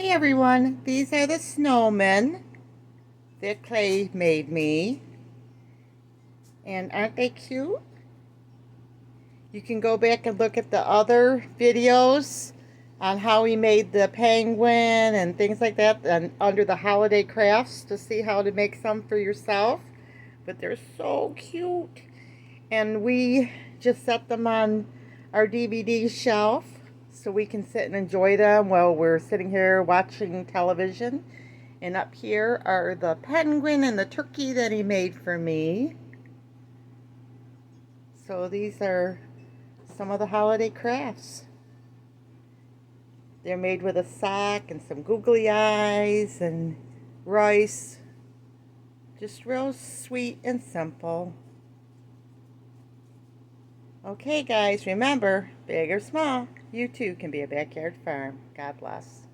Hi everyone, these are the snowmen that Clay made me. And aren't they cute? You can go back and look at the other videos on how he made the penguin and things like that and under the holiday crafts to see how to make some for yourself. But they're so cute. And we just set them on our DVD shelf so we can sit and enjoy them while we're sitting here watching television. And up here are the penguin and the turkey that he made for me. So these are some of the holiday crafts. They're made with a sock and some googly eyes and rice. Just real sweet and simple. Okay guys, remember, big or small, you too can be a backyard farm. God bless.